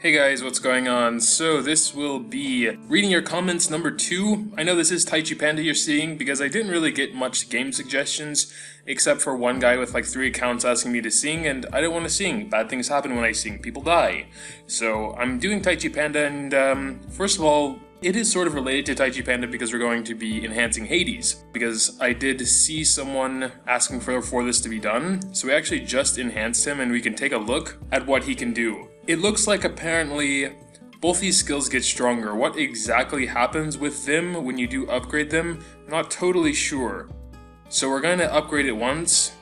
Hey guys, what's going on? So this will be reading your comments number 2. I know this is Taichi Panda you're seeing because I didn't really get much game suggestions except for one guy with like 3 accounts asking me to sing, and I don't want to sing. Bad things happen when I sing. People die. So I'm doing Taichi Panda, and first of all, it is sort of related to Taichi Panda because we're going to be enhancing Hades, because I did see someone asking for this to be done, so we actually just enhanced him and we can take a look at what he can do. It looks like apparently both these skills get stronger. What exactly happens with them when you do upgrade them, I'm not totally sure. So we're going to upgrade it once.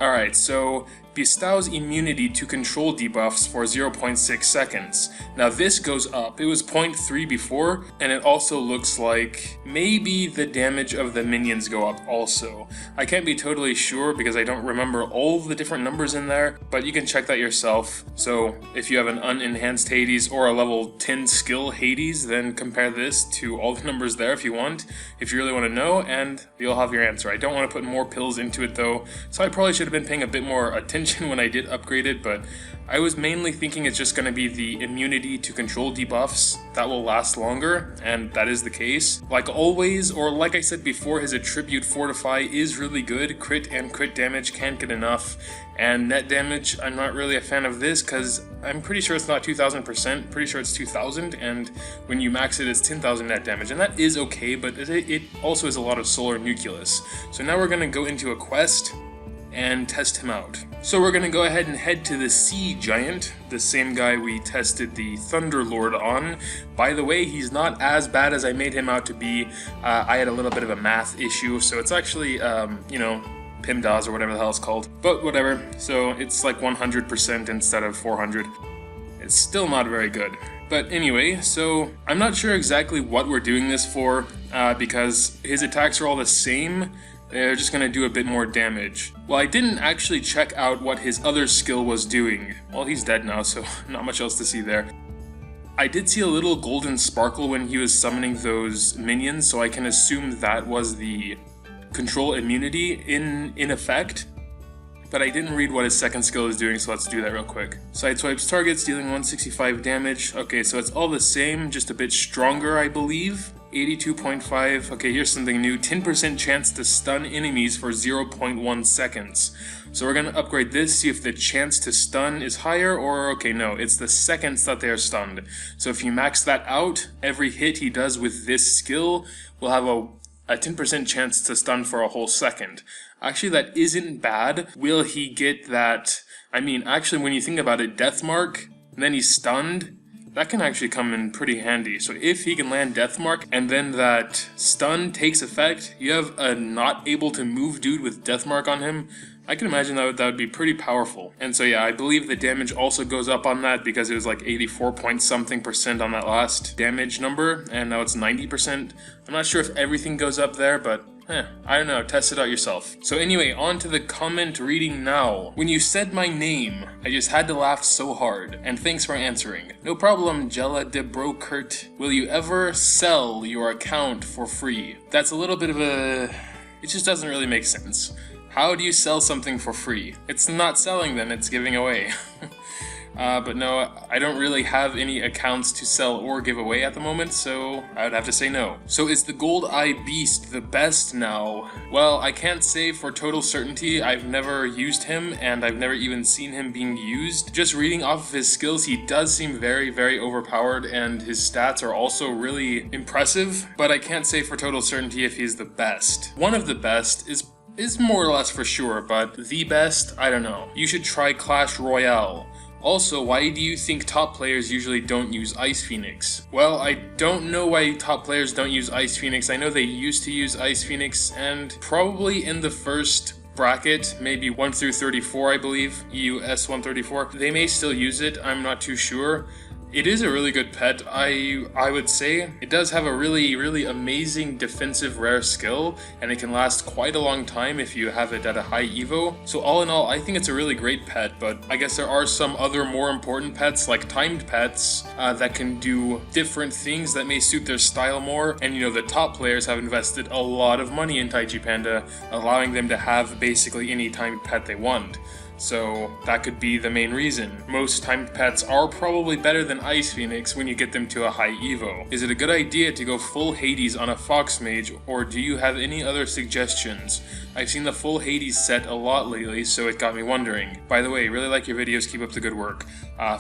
Alright, so bestows immunity to control debuffs for 0.6 seconds. Now this goes up. It was 0.3 before, and it also looks like maybe the damage of the minions go up also. I can't be totally sure because I don't remember all the different numbers in there, but you can check that yourself. So if you have an unenhanced Hades or a level 10 skill Hades, then compare this to all the numbers there if you want, if you really want to know, and you'll have your answer. I don't want to put more pills into it though, so I probably should have been paying a bit more attention when I did upgrade it, but I was mainly thinking it's just going to be the immunity to control debuffs that will last longer, and that is the case. Like always, or like I said before, his attribute Fortify is really good. Crit and crit damage can't get enough, and net damage, I'm not really a fan of this because I'm pretty sure it's not 2000%, pretty sure it's 2000, and when you max it, it's 10,000 net damage, and that is okay, but it also is a lot of solar nucleus. So now we're going to go into a quest and test him out. So we're gonna go ahead and head to the Sea Giant, the same guy we tested the Thunder Lord on. By the way, he's not as bad as I made him out to be. I had a little bit of a math issue, so it's actually, PIMDAS or whatever the hell it's called. But whatever, so it's like 100% instead of 400. It's still not very good. But anyway, so I'm not sure exactly what we're doing this for, because his attacks are all the same. They're just gonna do a bit more damage. Well, I didn't actually check out what his other skill was doing. Well, he's dead now, so not much else to see there. I did see a little golden sparkle when he was summoning those minions, so I can assume that was the control immunity in effect. But I didn't read what his second skill is doing, so let's do that real quick. Sideswipes targets, dealing 165 damage. Okay, so it's all the same, just a bit stronger, I believe. 82.5. Okay, here's something new. 10% chance to stun enemies for 0.1 seconds. So we're gonna upgrade this, see if the chance to stun is higher, or okay, no, it's the seconds that they are stunned. So if you max that out, every hit he does with this skill will have a 10% chance to stun for a whole second. Actually, that isn't bad. Will he get that? I mean, actually, when you think about it, Death Mark, and then he's stunned, that can actually come in pretty handy. So if he can land Death Mark and then that stun takes effect, you have a not able to move dude with Death Mark on him, I can imagine that would be pretty powerful. And so yeah, I believe the damage also goes up on that because it was like 84 point something% on that last damage number, and now it's 90%. I'm not sure if everything goes up there, but I don't know, test it out yourself. So anyway, on to the comment reading now. When you said my name, I just had to laugh so hard, and thanks for answering. No problem, Jella de Brokert. Will you ever sell your account for free? That's a little bit of a... it just doesn't really make sense. How do you sell something for free? It's not selling then, it's giving away. But no, I don't really have any accounts to sell or give away at the moment, so I would have to say no. So is the Gold Eye Beast the best now? Well, I can't say for total certainty. I've never used him, and I've never even seen him being used. Just reading off of his skills, he does seem very, very overpowered, and his stats are also really impressive, but I can't say for total certainty if he's the best. One of the best is more or less for sure, but the best, I don't know. You should try Clash Royale. Also, why do you think top players usually don't use Ice Phoenix? Well, I don't know why top players don't use Ice Phoenix. I know they used to use Ice Phoenix, and probably in the first bracket, maybe 1 through 34, I believe, EUS 134, they may still use it, I'm not too sure. It is a really good pet. I would say it does have a really, really amazing defensive rare skill, and it can last quite a long time if you have it at a high evo. So all in all, I think it's a really great pet, but I guess there are some other more important pets, like timed pets, that can do different things that may suit their style more. And you know, the top players have invested a lot of money in Taichi Panda, allowing them to have basically any timed pet they want. so that could be the main reason. Most timed pets are probably better than Ice Phoenix when you get them to a high evo. Is it a good idea to go full Hades on a Fox Mage, or do you have any other suggestions? I've seen the full Hades set a lot lately, so it got me wondering. By the way, really like your videos, keep up the good work.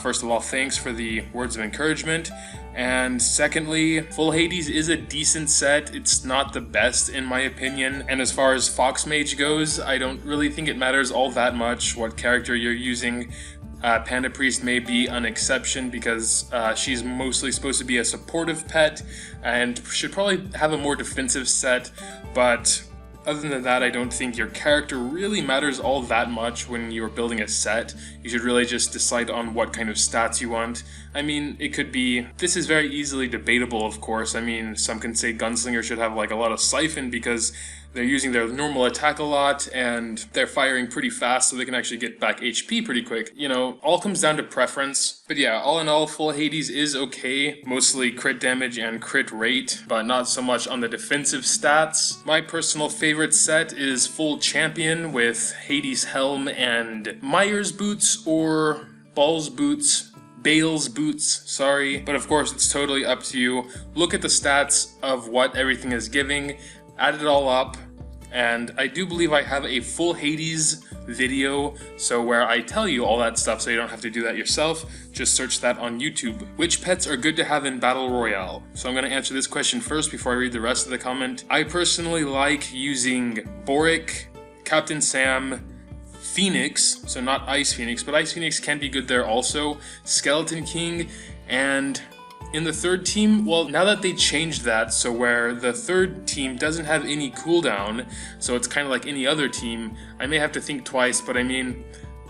First of all, thanks for the words of encouragement. And secondly, full Hades is a decent set. It's not the best in my opinion. And as far as Fox Mage goes, I don't really think it matters all that much what character you're using. Panda Priest may be an exception because she's mostly supposed to be a supportive pet and should probably have a more defensive set, but other than that, I don't think your character really matters all that much when you're building a set. You should really just decide on what kind of stats you want. I mean, it could be... This is very easily debatable, of course. I mean, some can say Gunslinger should have like a lot of Siphon because they're using their normal attack a lot and they're firing pretty fast so they can actually get back HP pretty quick. You know, all comes down to preference. But yeah, all in all, full Hades is okay. Mostly crit damage and crit rate, but not so much on the defensive stats. My personal favorite set is full Champion with Hades Helm and Myers Boots or Balls Boots. Bale's Boots, sorry. But of course, it's totally up to you. Look at the stats of what everything is giving, add it all up, and I do believe I have a full Hades video, so where I tell you all that stuff so you don't have to do that yourself. Just search that on YouTube. Which pets are good to have in Battle Royale? So I'm going to answer this question first before I read the rest of the comment. I personally like using Boric, Captain Sam, Phoenix, so not Ice Phoenix, but Ice Phoenix can be good there also, Skeleton King, and in the third team, well, now that they changed that, so where the third team doesn't have any cooldown, so it's kind of like any other team, I may have to think twice, but I mean,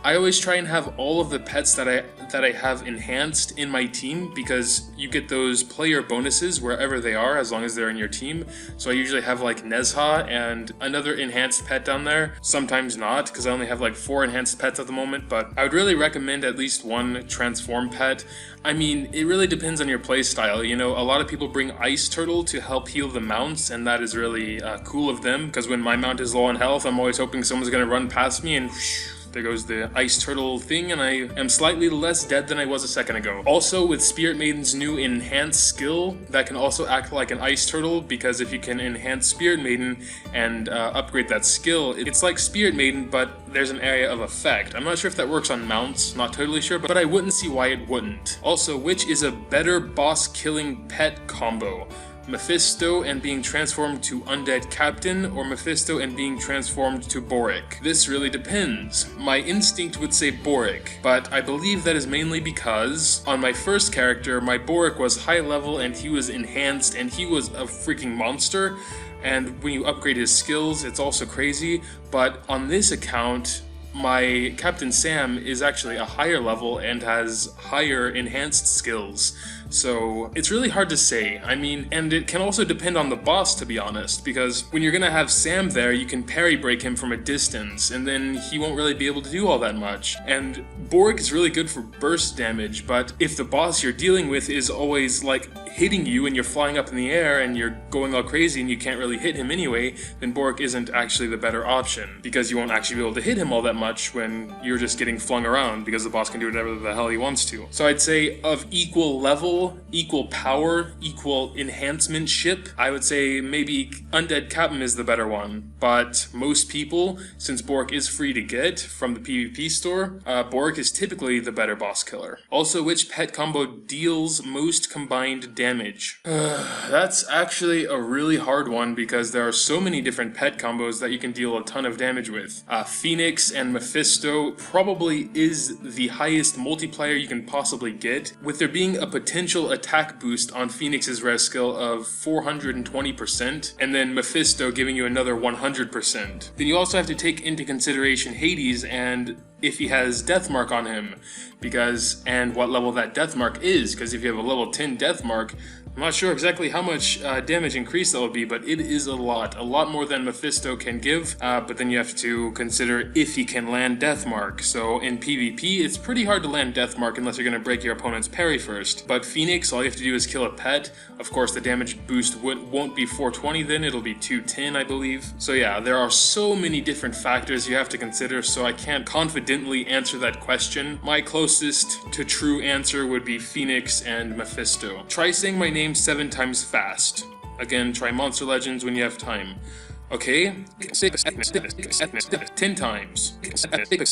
I always try and have all of the pets that I have enhanced in my team because you get those player bonuses wherever they are as long as they're in your team. So I usually have like Nezha and another enhanced pet down there. Sometimes not because I only have like 4 enhanced pets at the moment, but I would really recommend at least one transform pet. I mean, it really depends on your playstyle. You know, a lot of people bring Ice Turtle to help heal the mounts, and that is really cool of them because when my mount is low on health, I'm always hoping someone's going to run past me and whoosh, there goes the Ice Turtle thing, and I am slightly less dead than I was a second ago. Also, with Spirit Maiden's new enhanced skill, that can also act like an Ice Turtle, because if you can enhance Spirit Maiden and upgrade that skill, it's like Spirit Maiden, but there's an area of effect. I'm not sure if that works on mounts, not totally sure, but I wouldn't see why it wouldn't. Also, which is a better boss-killing pet combo? Mephisto and being transformed to Undead Captain, or Mephisto and being transformed to Boric? This really depends. My instinct would say Boric, but I believe that is mainly because on my first character, my Boric was high level and he was enhanced and he was a freaking monster, and when you upgrade his skills, it's also crazy, but on this account, my Captain Sam is actually a higher level and has higher enhanced skills. So it's really hard to say. I mean, and it can also depend on the boss, to be honest, because when you're gonna have Sam there, you can parry break him from a distance, and then he won't really be able to do all that much. And Boric is really good for burst damage, but if the boss you're dealing with is always like hitting you and you're flying up in the air and you're going all crazy and you can't really hit him anyway, then Boric isn't actually the better option, because you won't actually be able to hit him all that much when you're just getting flung around, because the boss can do whatever the hell he wants to. So I'd say of equal level, equal power, equal enhancement ship, I would say maybe Undead Captain is the better one. But most people, since Boric is free to get from the PvP store, Boric is typically the better boss killer. Also, which pet combo deals most combined damage? That's actually a really hard one because there are so many different pet combos that you can deal a ton of damage with. Phoenix and Mephisto probably is the highest multiplier you can possibly get, with there being a potential attack boost on Phoenix's rare skill of 420%, and then Mephisto giving you another 100%. Then you also have to take into consideration Hades and if he has Death Mark on him, and what level that Death Mark is, because if you have a level 10 Death Mark, I'm not sure exactly how much damage increase that will be, but it is a lot more than Mephisto can give, but then you have to consider if he can land Deathmark. So in PvP, it's pretty hard to land Deathmark unless you're going to break your opponent's parry first. But Phoenix, all you have to do is kill a pet. Of course, the damage boost won't be 420 then, it'll be 210, I believe. So yeah, there are so many different factors you have to consider, so I can't confidently answer that question. My closest to true answer would be Phoenix and Mephisto. Try saying my name 7 times fast. Again, try Monster Legends when you have time. Okay? 10 times.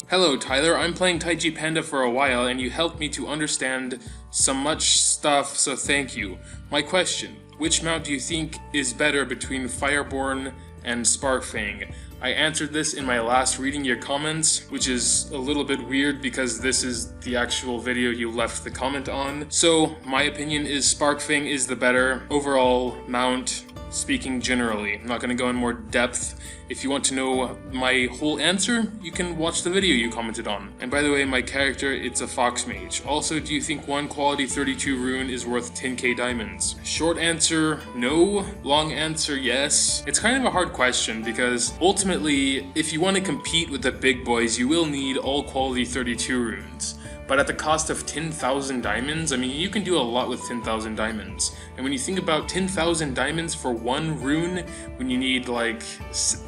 Hello, Tyler. I'm playing Taichi Panda for a while, and you helped me to understand so much stuff, so thank you. My question, which mount do you think is better between Fireborn and Sparkfang? I answered this in my last reading your comments, which is a little bit weird because this is the actual video you left the comment on. So, my opinion is Sparkfang is the better overall mount, speaking generally. I'm not going to go in more depth. If you want to know my whole answer, you can watch the video you commented on. And by the way, my character, it's a Fox Mage. Also, do you think one quality 32 rune is worth 10k diamonds? Short answer, no. Long answer, yes. It's kind of a hard question because ultimately, if you want to compete with the big boys, you will need all quality 32 runes. But at the cost of 10,000 diamonds, I mean, you can do a lot with 10,000 diamonds. And when you think about 10,000 diamonds for one rune, when you need like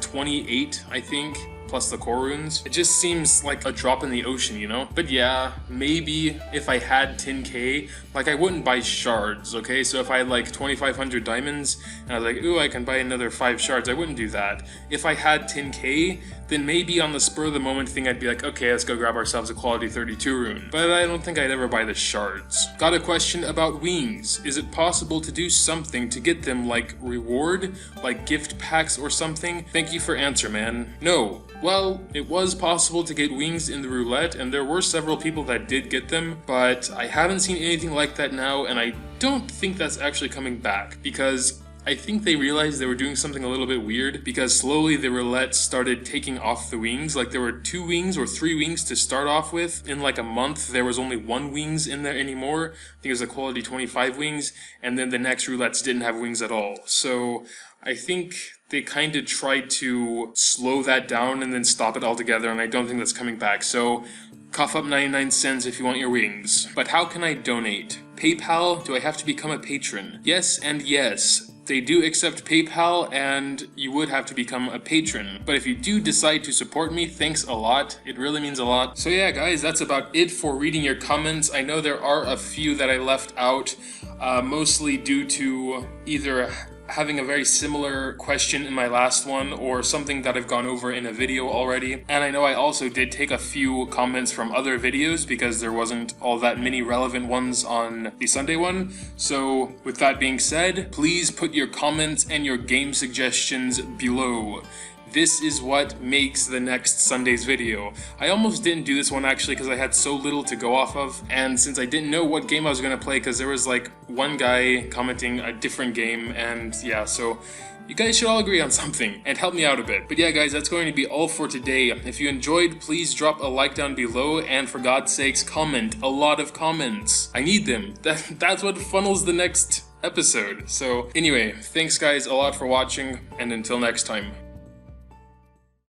28, I think, plus the core runes, it just seems like a drop in the ocean, you know? But yeah, maybe if I had 10k, like I wouldn't buy shards, okay? So if I had like 2,500 diamonds, and I was like, ooh, I can buy another 5 shards, I wouldn't do that. If I had 10k, then maybe on the spur of the moment thing, I'd be like, okay, let's go grab ourselves a quality 32 rune. But I don't think I'd ever buy the shards. Got a question about wings. Is it possible to do something to get them like reward, like gift packs or something? Thank you for answer, man. No. Well, it was possible to get wings in the roulette, and there were several people that did get them, but I haven't seen anything like that now, and I don't think that's actually coming back, because I think they realized they were doing something a little bit weird, because slowly the roulette started taking off the wings. Like there were 2 wings or 3 wings to start off with. In like a month, there was only 1 wings in there anymore. I think it was a quality 25 wings, and then the next roulettes didn't have wings at all. So I think they kind of tried to slow that down and then stop it altogether, and I don't think that's coming back. So cough up 99 cents if you want your wings. But how can I donate? PayPal? Do I have to become a patron? Yes and yes. They do accept PayPal, and you would have to become a patron. But if you do decide to support me, thanks a lot. It really means a lot. So yeah, guys, that's about it for reading your comments. I know there are a few that I left out, mostly due to either having a very similar question in my last one or something that I've gone over in a video already. And I know I also did take a few comments from other videos because there wasn't all that many relevant ones on the Sunday one. So with that being said, please put your comments and your game suggestions below. This is what makes the next Sunday's video. I almost didn't do this one actually because I had so little to go off of, and since I didn't know what game I was going to play because there was like one guy commenting a different game, and yeah, so you guys should all agree on something and help me out a bit. But yeah, guys, that's going to be all for today. If you enjoyed, please drop a like down below, and for God's sakes, comment. A lot of comments. I need them. That's what funnels the next episode. So anyway, thanks guys a lot for watching, and until next time.